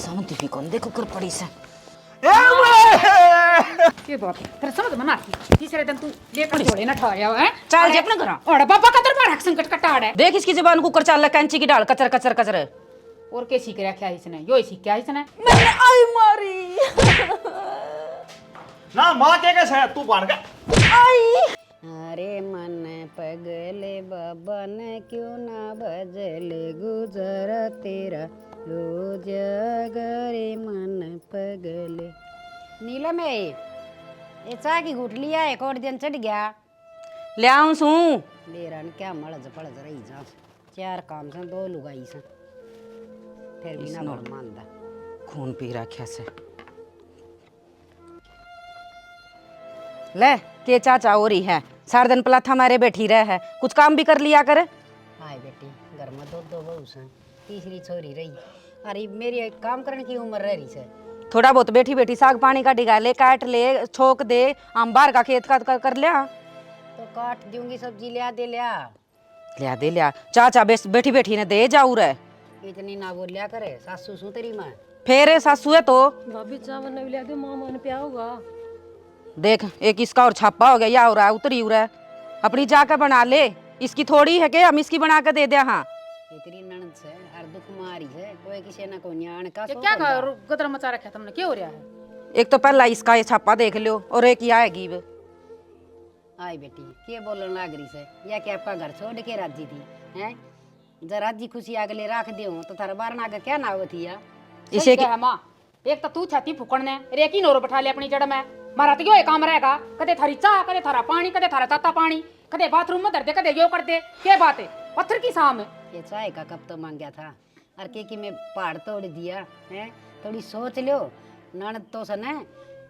समझती भी कौन देखो कर पड़ी से के बात तेरे समझ में ना आती तीसरे दिन तू लेकर जोड़े ना ठाया है चल जे अपना घर और बाबा का तेरे पर संकट कटाड़ है देख इसकी जुबान कुकर चाल ला कैंची की डाल कचर कचर कचर और के सीख रखा है इसने यो सीख क्या इसने मैंने आई मारी ना माँ के कैसे तू बन गया आई अरे मन पगले बाबा ने क्यों ना बजले गुजर तेरा रोज गरे मन पगले नीलम है ये चाय की घुट लिया एक और दिन चढ़ गया ले आऊं सू मेरा न क्या मड़ज पड़ज रही जा चार काम से दो लुगाई से फिर भी ना बड़ मानदा खून पी रखा से ले के चाचा हो रही है सारा दिन पलाथा मारे बैठी रह है कुछ काम भी कर लिया कर हाय बेटी घर में दो बहू से तीसरी छोरी रही अरे मेरी काम करने की उम्र रह रही से थोड़ा बहुत बैठी बैठी साग पानी का डिगा ले काट ले छोक दे हम बाहर का खेत का कर लिया तो काट दूंगी सब्जी दे लिया चाचा बैठी बैठी ने दे जाऊ रे इतनी ना बोलिया करे सासू सू तेरी माँ फिर सासू है तो भाभी चावल न लिया दे मामा ने प्या होगा देख एक इसका और छापा हो गया या हो रहा है उतरी हो रहा है अपनी जाकर बना ले इसकी थोड़ी है कि हम इसकी बना कर दे दे हाँ इतनी ननद से हर दुख मारी है कोई किसी ना कोई न्याण का ये क्या गदर मचा रखा तुमने क्या हो रहा है एक तो पहला इसका ये छापा देख लो और एक ये आएगी आई बेटी के बोलन लाग रही से या कि आपका घर छोड़ के राजी थी हैं जरा राजी खुशी अगले राख दे तो थारा बारना आगे क्या ना होती है इसे क्या है माँ एक तो तू छाती फुकड़ने रेकी नोरो बैठा ले अपनी जड़ में मारा तो यो काम रहेगा कदे थारी चाह कदे थारा पानी कदे थारा ताता पानी कदे बाथरूम में धर दे कदे यो कर दे क्या बात है पत्थर की साम है ये चाय का कप तो मांगया था और के मैं पहाड़ तोड़ दिया है थोड़ी सोच लो ननद तो सने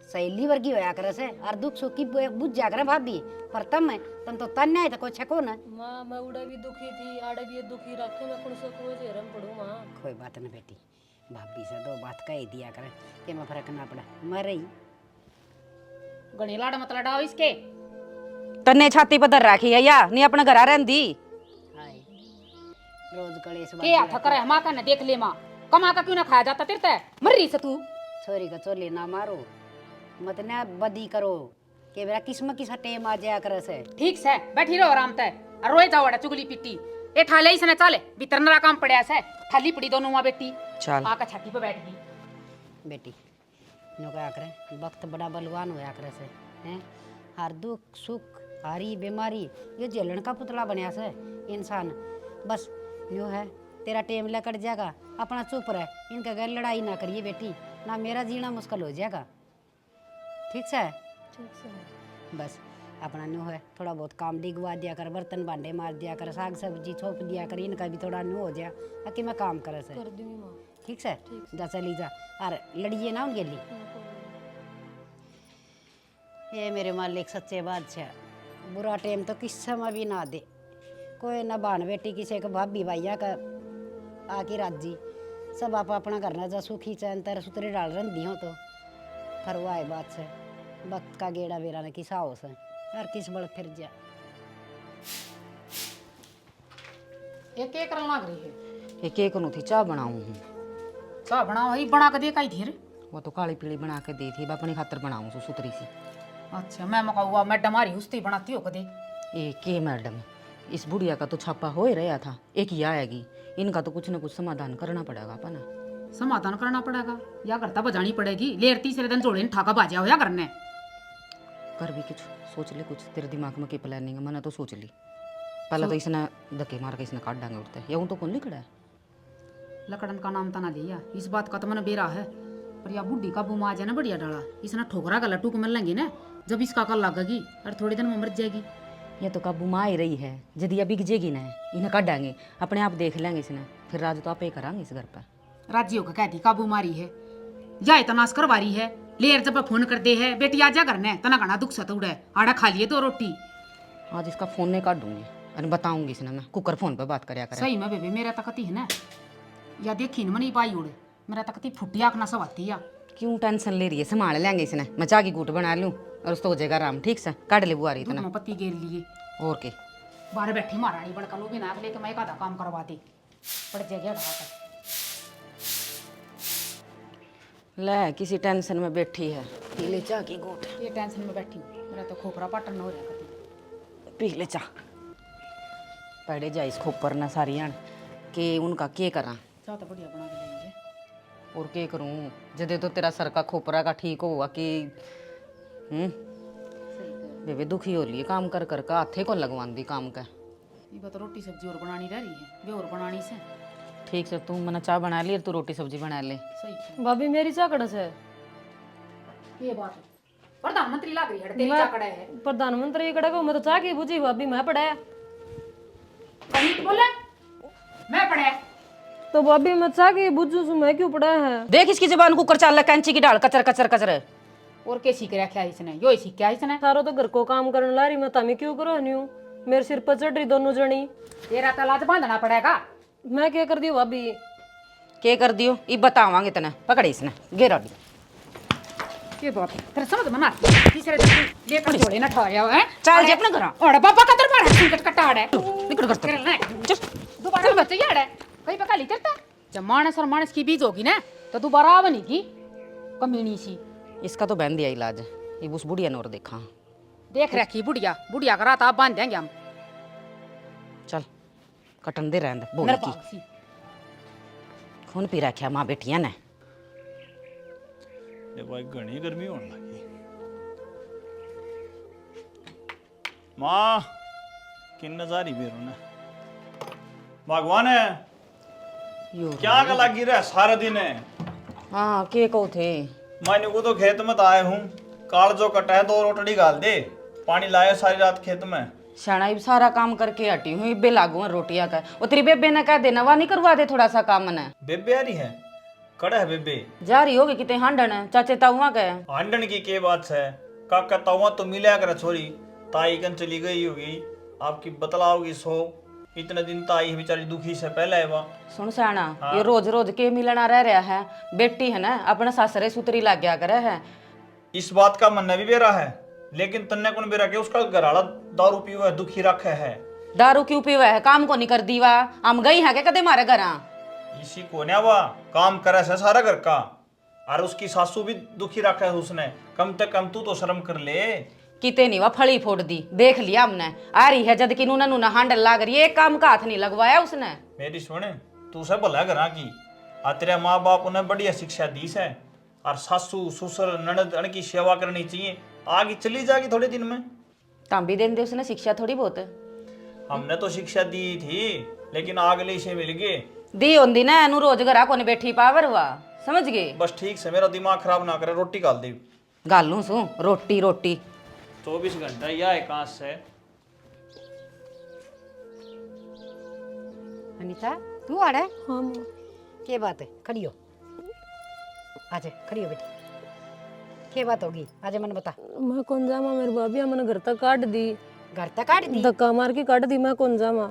सहेली वर्गी होया करे से और दुख सुख की बुझ जा करे भाभी पर तुम तो तन्या है तो कुछ को ना माँ मैं उड़ा भी दुखी थी आड़े भी दुखी रखे मैं कौन सा कोई से रम पड़ू माँ कोई बात ना बेटी भाभी से दो बात कह दिया करे कि मैं फर्क ना पड़ा मर रही गणी लाड़ मत लड़ाओ इसके तन्ने छाती पर धर रखी है या नहीं अपने घर रहंदी हाय रोज कलेश के हाथ करे हमा का न देख ले माँ कमा का क्यों ना खाया जाता तिरते मर रही से तू छोरी का चोली ना मारो मत ना बदी करो के मेरा किस्म किसा टेम आ जाया करे से ठीक से बैठी रहो आराम से और रोए जाओ चुगली पिट्टी ए ठाले इसने चले भीतर नरा काम पड़या से थाली पड़ी दोनों माँ बेटी चल आका छाती पे बैठ गई बेटी नो क्या करे वक्त बड़ा बलवान होया करे से हैं हर दुख सुख हारी बीमारी ये झेलने का पुतला बनया से इंसान बस यो है तेरा टेम लकड़ जाएगा अपना चुप रह इनका घर लड़ाई ना करिए बेटी ना मेरा जीना मुश्किल हो जाएगा ठीक से बस अपना न्यू है थोड़ा बहुत काम डिगवा दिया कर बर्तन भांडे मार दिया कर साग सब्जी छोप दिया कर इनका भी थोड़ा न्यू हो जाए ताकि मैं काम करे से कर दूंगी माँ ठीक से जा चली जा और लड़िए ना उनके लिए ये मेरे मालिक सच्चे बादशाह बुरा टाइम तो किस समय भी ना दे कोई ना बहन बेटी किसी को भाभी भाइया का आके राजी सब आप अपना करना जा सुखी चैन तेरे सुतरे डाल रही हो तो फरवाए बात से वक्त का गेड़ा बेरा ने किसा हो से हर किस बड़ फिर जा एक एक करन लाग रही है एक एक नु थी चाय बनाऊं हूं चा बनाओ ही बना के दे काई धीर वो तो काली पीली बना के दी थी मैं अपनी खातर बनाऊं सु सुतरी सी अच्छा मैं मका हुआ मैडम हमारी हुस्ती बनाती हो कदे ए के मैडम इस बुढ़िया का तो छापा हो ही रहा था एक ही आएगी इनका तो कुछ ना कुछ समाधान करना पड़ेगा अपना समाधान करना पड़ेगा या करता बजानी पड़ेगी लेर तीसरे दिन जोड़े ठाका बाजा होया करने कर भी कुछ सोच ले कुछ तेरे दिमाग में की प्लानिंग है मैंने तो सोच ली पहले तो इसने धक्के मार के इसने काट डांगे उठते यूं तो कौन लिखड़ा है लकड़न का नाम तना लिया इस बात का तो मैंने बेरा है पर या बुढ़ी का बुमा जाए ना बढ़िया डाला इसने ठोकरा का लट्टू को मिल लेंगे ना जब इसका कल लगेगी और थोड़े दिन में मर जाएगी ये तो काबू माँ ही रही है यदि बिक जेगी ना इन्हें काट डांगे अपने आप देख लेंगे इसने फिर राज तो आप ही करांगे इस घर पर राज्यों का कहती काबू मारी है या इतना करवा रही है लेर जब फोन कर दे है बेटी आ जा करने तना घना दुख सत उड़े आड़ा खा लिए तो रोटी आज इसका फोन नहीं काट दूंगी और बताऊंगी इसने मैं कुकर फोन पे बात करया करे सही में बेबे मेरा तकती है ना या देखी न मनी पाई उड़े मेरा तकती फुटी आँख ना सवाती या क्यों टेंशन ले रही है संभाल लेंगे इसने मैं चाय की घूट बना लूं और उस तो हो जाएगा आराम ठीक से काट ले बुआरी दूध इतना में पत्ती गेर लिए और के बाहर बैठी महारानी बड़का लो भी नाक लेके मैं एक आधा काम करवा दे पड़ जाएगा ढाका ले किसी टेंशन में बैठी है, पी ले चाह की घूंट, ये टेंशन में बैठी हूँ, मेरा तो खोपरा पाटन हो रहा है कभी। पी ले चाह। पड़े जा इस खोपर ना सारियां कि उनका के करा चाह तो बढ़िया बना के लेंगे। और के करूं जदे तो तेरा सर का खोपरा का ठीक होगा कि बेबे दुखी हो लिए काम कर कर का हाथे को लगवान दी काम का। ये बता रोटी सब्जी और बनानी रह रही है, वे और बनानी से ठीक से तू मना चाय बना ली और तू रोटी सब्जी बना ले। सही है। भाभी मेरी चाकड़स है। ये बात है, प्रधानमंत्री लाग रही है तेरी चाकड़ा है। प्रधानमंत्री कड़ा को मैं तो चाह की बुझी भाभी मैं पढ़ाया। कहीं बोले मैं पढ़े तो भाभी मैं चाह की बुझू सु मैं क्यों पढ़ाया है। देख इसकी जबान को कर चाल कैंची की डाल कचर कचर कचर। और के सीख रखा है इसने, यो ही सीख क्या इसने। सारो तो घर को काम करने ला रही मैं तमी क्यों करो हूँ मेरे सिर पर चढ़ रही दोनों जनी। तेरा तलाज बांधना पड़ेगा। मैं क्या कर दी भाभी। के कर दियो ई बतावांगे तने पकड़े इसने घेरा दी। ये बात है, तेरे समझ में ना तीसरे दिन लेकर जोड़े ना ठाया है। चल जे अपने घर और बाबा का दरबार है संकट कटा है निकल कर तेरे ना दोबारा बच्चे यार है कहीं पका ली तेरे जब मानस और मानस की बीज होगी ना तो दोबारा बनेगी कमीनी सी। इसका तो बहन दिया इलाज ये उस बुढ़िया ने और देखा। देख रखी बुढ़िया बुढ़िया का रात आप बांध देंगे हम। चल कटन दे रहने बोल मेरे की पास ही खून पी रखा माँ बेटियां ने। ये भाई घनी गर्मी होने लगी। माँ किन नजारी बेरो ने भगवान है यो क्या का लगी रहा सारा दिन है। हाँ के को थे मैंने को तो खेत में आए हूँ काल जो कटा है 2 रोटड़ी गाल दे पानी लाया सारी रात खेत में। शाना इब सारा काम करके हटी हूँ इबे लागू है रोटियां का। वो तेरी बेबे ने कह देना वह नहीं करवा दे थोड़ा सा काम ने। बेबे आ रही है कड़ा है बेबे जा रही होगी कितने हांडन चाचे ताऊआ के। हांडन की के बात है काका तावा तो मिला कर छोरी ताई कन चली गई होगी आपकी बतलाओगी सो इतने दिन ताई बेचारी दुखी से पहले है वह। सुन साना ये रोज रोज के मिलना रह रहा है बेटी है ना अपने सासरे सुतरी लाग गया करे है। इस बात का मन भी बेरा है लेकिन तन्ने कौन बेरा के उसका घराला दारू पीवा है दुखी रखा है। दारू क्यों पीवा है काम को नहीं कर दीवा हम गई है के कदे मारे घर इसी को ना हुआ काम करे से सारा घर का और उसकी सासू भी दुखी रखा है उसने कम से कम तू तो शर्म कर ले। किते नहीं वह फली फोड़ दी देख लिया हमने आ रही है जद कि नूना नूना हांडल लाग रही है एक काम का हाथ नहीं लगवाया उसने। मेरी सुने तू से भला घरा की आ तेरे माँ बाप उन्हें बढ़िया शिक्षा दी है और सासू ससुर ननद की सेवा करनी चाहिए आगे चली जाएगी थोड़े दिन में। ताम भी देन दे उसने शिक्षा थोड़ी बहुत हमने तो शिक्षा दी थी लेकिन अगले से मिल गए दी होंदी ना एनु रोज घरा को बैठी पावर हुआ समझ गए। बस ठीक से मेरा दिमाग खराब ना करे रोटी गाल दे गालू सू रोटी रोटी 24 घंटा या एकांश से। अनीता तू आ रहा है। हाँ माँ। क्या बात है खड़ी हो आजा खड़ी हो बेटी क्या बात होगी आजा मन बता। मैं कौन जामा मेरी भाभी मैंने घर तक काट दी। घर तक काट दी धक्का मार के काट दी मैं कौन जामा।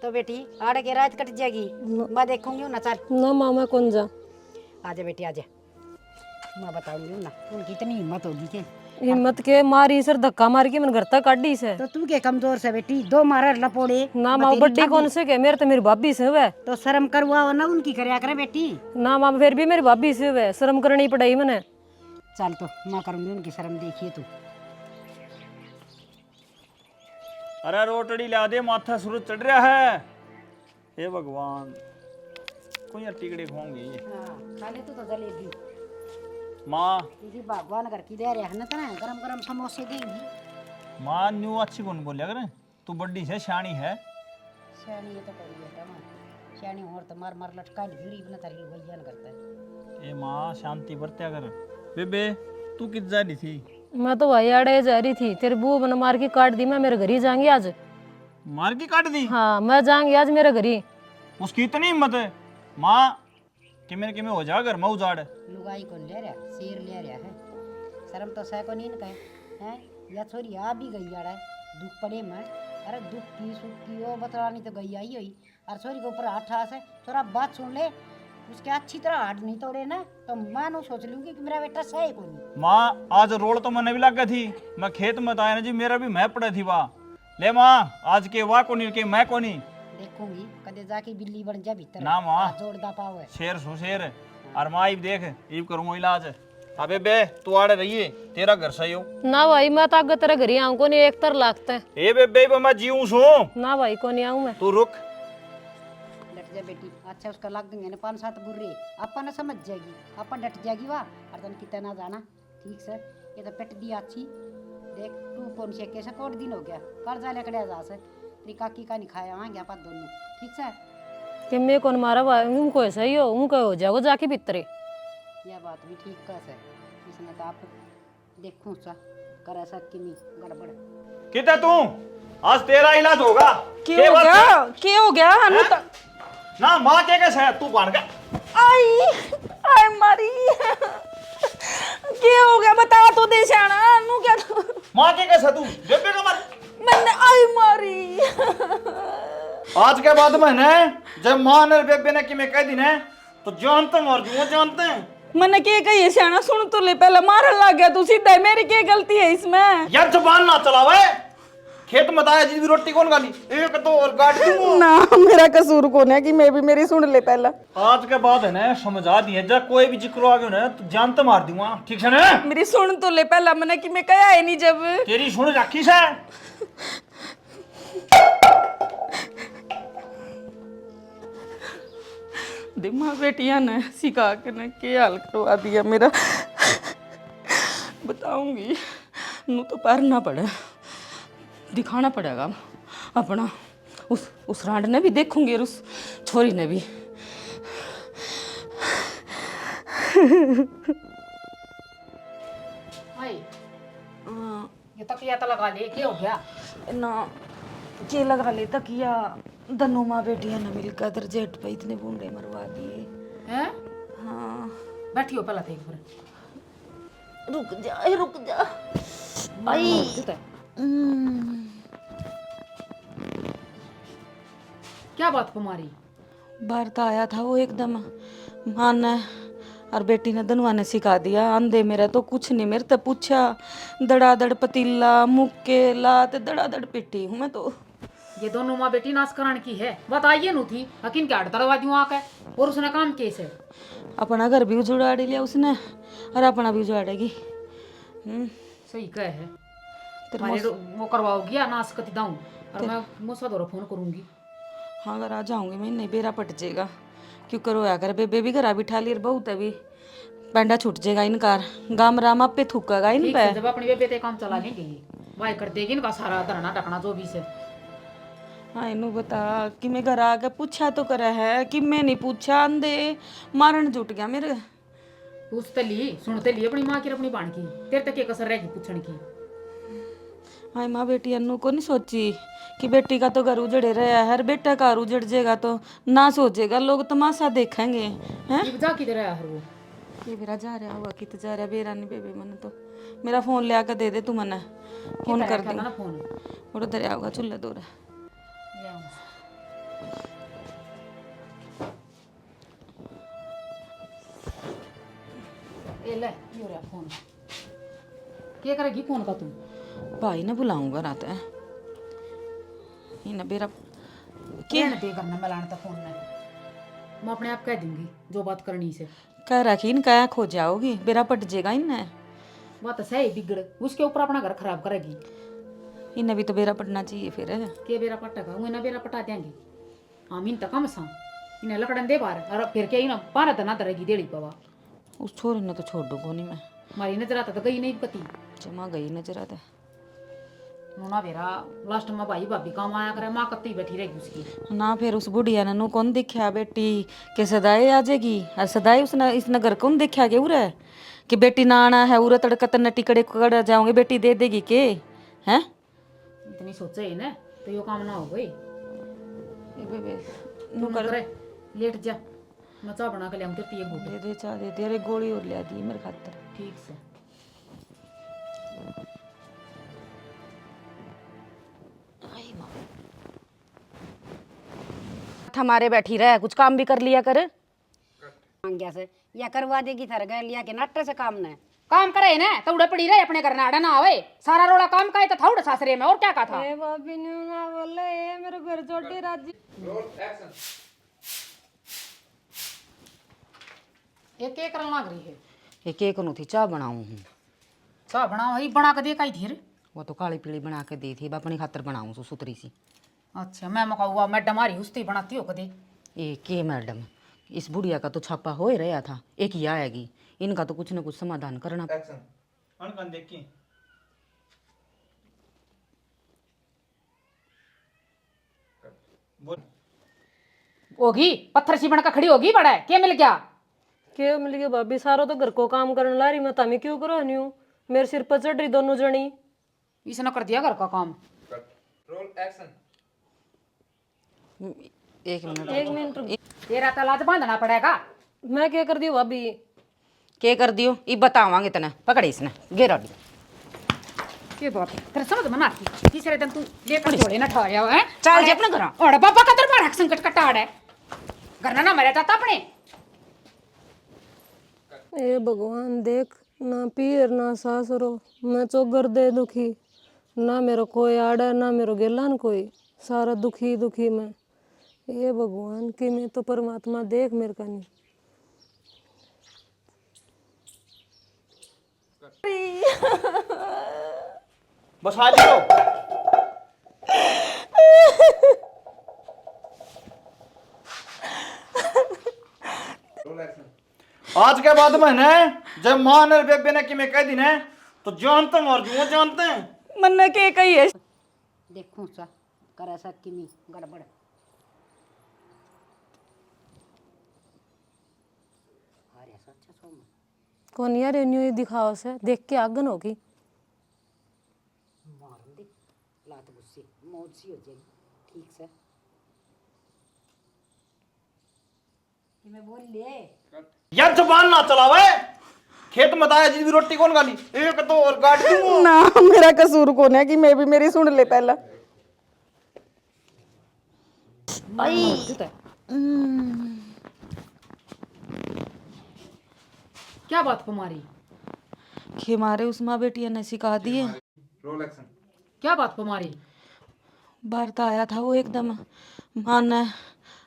तो बेटी आड़े के रात कट जाएगी मैं देखूंगी ना चल ना माँ मैं कौन जा। आजा बेटी आजा मैं बताऊंगी ना उनकी इतनी हिम्मत होगी के हिम्मत के मारी सर धक्का मार के मैंने घर तक काट दी से। तो तू के कमजोर से बेटी 2 मारा लपोड़े ना माँ बड्डी कौन से के मेरे तो मेरी भाभी से हुआ तो शर्म करवाओ ना उनकी करया करे बेटी। ना माँ फिर भी मेरी भाभी से हुआ शर्म करनी पड़ेगी मैंने। चल तो मैं करूंगी उनकी शर्म देखिए तू। अरे रोटड़ी ला दे माथा सूरज चढ़ रहा है। हे भगवान कोई यार टिकड़े खाऊंगी खाने तू तो जलेबी माँ इसी भगवान घर की दे रहे हैं ना गरम गरम समोसे देंगी। माँ न्यू अच्छी कौन बोलिया करे तू बड्डी से शानी है। श्याणी ये तो कोई बेटा मां श्याणी और तो मार मार लटका ली बना तारी भैया न करता है। ए माँ शांति बरत्या कर। बेबे तू कित जा रही थी। मैं तो भाई आड़े जा रही थी तेरे बू मैंने मार के काट दी मैं मेरे घर ही जाऊंगी आज। मार के काट दी। हाँ मैं जाऊंगी आज मेरे घर ही। उसकी इतनी हिम्मत है माँ कि मेरे हो जा घर में उजाड़। लुगाई कौन ले रहा शेर ले रहा है शर्म तो सह को नहीं कहे हैं या छोरी आ भी गई यार दुख पड़े मैं अरे दुख की सुख की वो बतलानी तो गई आई हुई और छोरी के ऊपर हाथ ठास है थोड़ा बात सुन ले उसके अच्छी तरह हाथ नहीं तोड़े ना तो मैं नो सोच लूंगी कि मेरा बेटा सही को नहीं। माँ आज रोड तो मैंने भी लगा थी मैं खेत में आया ना जी मेरा भी मैं पड़े थी वहाँ ले माँ आज के वाह को नहीं के मैं को नहीं देखूंगी कदे जाके बिल्ली बन जा भीतर ना माँ जोड़ दा पावे शेर सो शेर और माँ इब देख इब करूंगा इलाज। अबे बे तू आड़े रहिए, तेरा घर सही हो ना भाई मैं तो आगे तेरे घर ही आऊं को नहीं, एक तर लागता है। ए बे मैं जीऊं सू। ना भाई को नहीं आऊं मैं। तू रुक। डट जा बेटी, अच्छा उसका लग देंगे ना 5-7 बुर्रे, अपन ना समझ जाएगी, अपन डट जाएगी वाह। और तन कितना ना जाना ठीक से, ये तो पेट दी अच्छी देख तू कौन से कैसे कोट दिन हो गया कर्जा लेकर जा से तेरी काकी का नहीं खाया वहाँ गया पर दोनों ठीक से। कि मैं कौन मारा भाई उनको ऐसा ही हो, उनको हो जाओ जाके भीतरे। यह बात भी ठीक का है, इसने तो आप देखूं सा कर ऐसा कि नहीं गड़बड़। कितना तू आज तेरा इलाज होगा। क्या हो गया? क्या हो गया हनु? ना माँ के कैसे है तू बन गया। आई मारी क्या हो गया बता तो दे शाना हनु क्या तो माँ के कैसे तू बेबे का मर। मैंने आई मारी आज के बाद मैंने जब माँ ने बेबे ने कि मैं कह दी ना तो जानते मर दूंगा जानते हैं। मैंने क्या कही शाना सुन तो ले पहले मारन लग गया तू सीधा मेरी क्या गलती है इसमें? यार जबान ना चलावे, खेत में दाया जी रोटी कौन गाली एक तो और गाड़ी दूंगा। ना मेरा कसूर कौन है कि मैं भी मेरी सुन ले पहला। आज के बाद है ना समझा दिए जब कोई भी जिक्र आ गया ना तो जानते मार दूंगा ठीक है ना। मेरी सुन तो ले पहला मैंने कि मैं कहा है नहीं जब तेरी सुन रखी से दिमाग बेटिया ने सिखा के ने क्या हाल करवा दिया मेरा। बताऊंगी नू तो पारना पड़े, दिखाना पड़ेगा अपना। उस रांड ने भी देखूंगी और उस छोरी ने भी। भाई ये तकिया तो लगा ले, क्या हो गया? ना के लगा ले तकिया, दोनों माँ बेटियां ने मिलकर तेरे जेठ पे इतने बूंदे मरवा दिए। हैं? हाँ बैठियो पहला तो एक बार। रुक जा आई। क्या बात कुमारी? बाहर तो आया था वो एकदम मां ने और बेटी ने दनवा ने सिखा दिया अंधे मेरा तो कुछ नहीं मेरे तो पूछा दड़ादड़ पतीला मुक्के लात दड़ादड़ पिटी हूँ मैं तो। ये दोनों माँ बेटी नाश कराने की है बताइए नु थी हकीम के आड़ दरवा दूं आके और उसने काम कैसे अपना घर भी उजाड़ लिया उसने और अपना भी उजाड़ेगी। सही कहे है तेरे मारे वो करवाओगी या नाश कति दाऊं और मैं मूसा दोरा फोन करूंगी। हाँ अगर आ जाऊंगी मैं नहीं बेरा पट जाएगा क्यों करो अगर बेबे भी घरा बिठा ली बहुत अभी पेंडा छूट जाएगा इनकार गाम राम आप पे थूकेगा इन पे। जब अपनी बेबे ते काम चला लेंगे भाई कर देगी इनका सारा धरना टकना जो भी से। हाँ इनू बता कि मैं घर आके पूछा तो करे है कि मैं नहीं पूछा अंधे मारन जुट गया मेरे। पूछते ली सुनते ली अपनी माँ की अपनी बाण की तेरे तक कसर रहेगी पूछने की। हाँ माँ बेटी अन्नू को नहीं सोची कि बेटी का तो घर उजड़े रहा है बेटा का घर उजड़ जाएगा तो ना सोचेगा लोग तमाशा देखेंगे हैं। जा किधर है हर वो ये मेरा जा रहा होगा कित जा रहा बेरा नहीं बेबे मन तो मेरा फोन ले आकर दे दे तू मना फोन कर दे ना फोन वो दरिया होगा चूल्हे दूर ए ले ये रहा फोन क्या करेगी फोन का तू? भाई ने बुलाऊंगा रात है बेरा क्या दे करना मैं लाना था फोन में मैं अपने आप कह दूंगी जो बात करनी से कह रखी इन क्या खो जाओगी बेरा पट जाएगा इन्हें बात सही बिगड़ उसके ऊपर अपना घर खराब करेगी। इन्हें भी तो बेरा पटना चाहिए फिर के बेरा पटेगा उन्हें ना बेरा पटा देंगे हम इन तक सा इन्हें लकड़न दे बार और फिर क्या ना पारा तो ना तरेगी देड़ी पवा उस छोरी ने तो छोड़ दो नहीं मैं मारी नजर आता तो गई नहीं कती जमा गई नजर आता नूना बेरा लास्ट में भाई भाभी काम आया करे माँ कत्ती बैठी रहेगी उसकी ना फिर उस बुढ़िया ने कौन देखा बेटी के सदाए आ जाएगी और सदाए उसने इस नगर कौन देखा के उरे कि बेटी ना आना है उरे तड़कत नटी कड़े कड़ जाओगे बेटी दे देगी के हैं इतनी सोचे ही ना तो यो काम ना हो गई नु कर करे लेट जा मैं चाह बना के ले आऊं तेरे घूट दे चाह दे तेरे गोली और लिया दी मेरे खातर ठीक से। हमारे बैठी रहे कुछ काम भी कर लिया कर मांग गया से या करवा देगी थर गए लिया के नाटे से काम न काम करे ना तो उड़े पड़ी रहे अपने घर नाड़ा ना आवे सारा रोड़ा काम का है तो था उड़े सासरे में और क्या कहा था। भाभी ने ना बोले ए मेरे घर छोटे राजी एक एक करन लाग रही है। एक एक नु थी चाय बनाऊं हूँ। चाह बना वही बना के दे काई थी रे? वो तो काली पीली बना के दी थी, अपनी खातर बनाऊं सु सुतरी सी। अच्छा मैं मका हुआ मैडम हमारी उस्ती बनाती हो कदे। ये के मैडम, इस बुढ़िया का तो छापा हो ही रहा था, एक ही आएगी, इनका तो कुछ न कुछ समाधान करना। एक्शन अनकन देखी बोल। होगी पत्थर सी बनकर खड़ी होगी बड़ा है, क्या मिल गया? के मिल गया भाभी, सारा तो घर को काम करने ला रही मैं, तमी क्यों करो नहीं हूँ? मेरे सिर पर चढ़ रही दोनों जनी। इसने कर दिया घर का काम। Roll action. एक मिनट, एक मिनट रुक। तेरा तलाज बांधना पड़ेगा। मैं क्या कर दी भाभी? के कर दियो ये बतावांगे तने, पकड़े इसने घेरा दी। ये बात है, तेरे समझ में ना आती। तीसरे दिन तू लेकर झोले ना ठहराया है। चल जे अपने घर आ। और बाबा का दरबार हक संकट कटाड़ है। घर ना मरे जाता अपने। ए भगवान देख, ना पीर ना सासरो, मैं चौगर दे दुखी, ना मेरो कोई आड़ा ना मेरो गेलान कोई, सारा दुखी दुखी मैं। ये भगवान कि मैं तो परमात्मा देख मेरे का नहीं। बस आ जाओ। आज के बाद मैंने जब मां ने बेबे ने कि मैं कह दी ना तो जानते हैं और जो जानते हैं मन के कही है। देखूं सा कर ऐसा किमी गड़बड़। कौन यार न्यू दिखाओ से देख के आगन होगी। मार दे लात गुस्से मौज सी हो जाएगी। ठीक से मैं बोल ले। यार जबान ना चलावे। खेत में दाया जी भी रोटी कौन गाली एक तो और गाड़ दूंगा ना मेरा कसूर कौन है कि मैं भी मेरी सुन ले पहला। क्या बात कुमारी? कि हमारे उस माँ बेटिया ने सिखा दिए। Roll action. क्या बात कुमारी? बाहर तो आया था वो एकदम माँ ने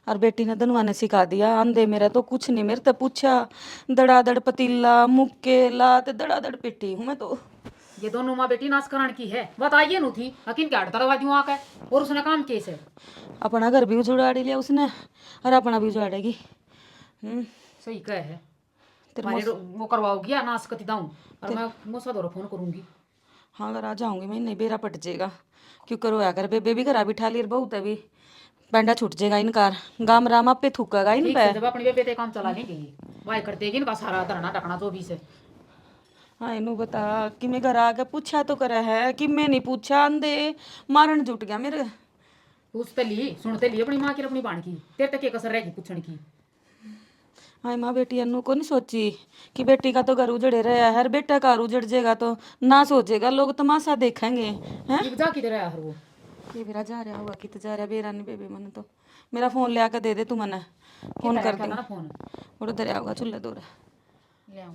और बेटी ने दोनों ने सिखा दिया। आंधे मेरा तो कुछ नहीं, मेरे तो पूछा दड़ादड़ पतीला मुक्के लात दड़ादड़ पेटी हूँ मैं तो। ये दोनों माँ बेटी नाश कराने की है, बताइए नु थी हकीम के हट दरवा दूं आके। और उसने काम केस है। अपना घर भी उजाड़ लिया उसने और अपना भी उजाड़ेगी। सही कह है। तेरे तुम्हारी वो करवाओगी या नाश कति दाऊं और मैं मूसा दौरा फोन करूंगी। हाँ अगर आ जाऊंगी मैं, नहीं बेरा पट जाएगा। क्यों करो या कर बेबे भी घरा बिठा ली बहुत अभी पेंडा छूट जाएगा इनकार। गाम राम आप पे थूकेगा इन ठीक पे। है, जब अपनी बेबे ते काम चला लेंगे वाई कर देगी इनका सारा धरना टकना जो भी से। हाँ इनू बता कि मैं घर आके पूछा तो करे है कि मैं नहीं पूछा। अंधे मारन जुट गया मेरे। पूछते ली सुनते ली अपनी माँ की अपनी बाण की, तेरे तक क्या कसर रहेगी पूछने की। हाँ माँ बेटी अनु को नहीं सोची कि बेटी का तो घर उजड़े रहा है, बेटा का घर उजड़ जाएगा तो ना सोचेगा लोग तमाशा देखेंगे हैं। ये जा किधर है वो? ये मेरा जा रहा होगा कित जा रहा बेरा नहीं बेबे मन तो मेरा फोन ले आकर दे दे तू मने फोन कर दी। फोन उधर आओगा चूल्हे दूर। ले आऊं।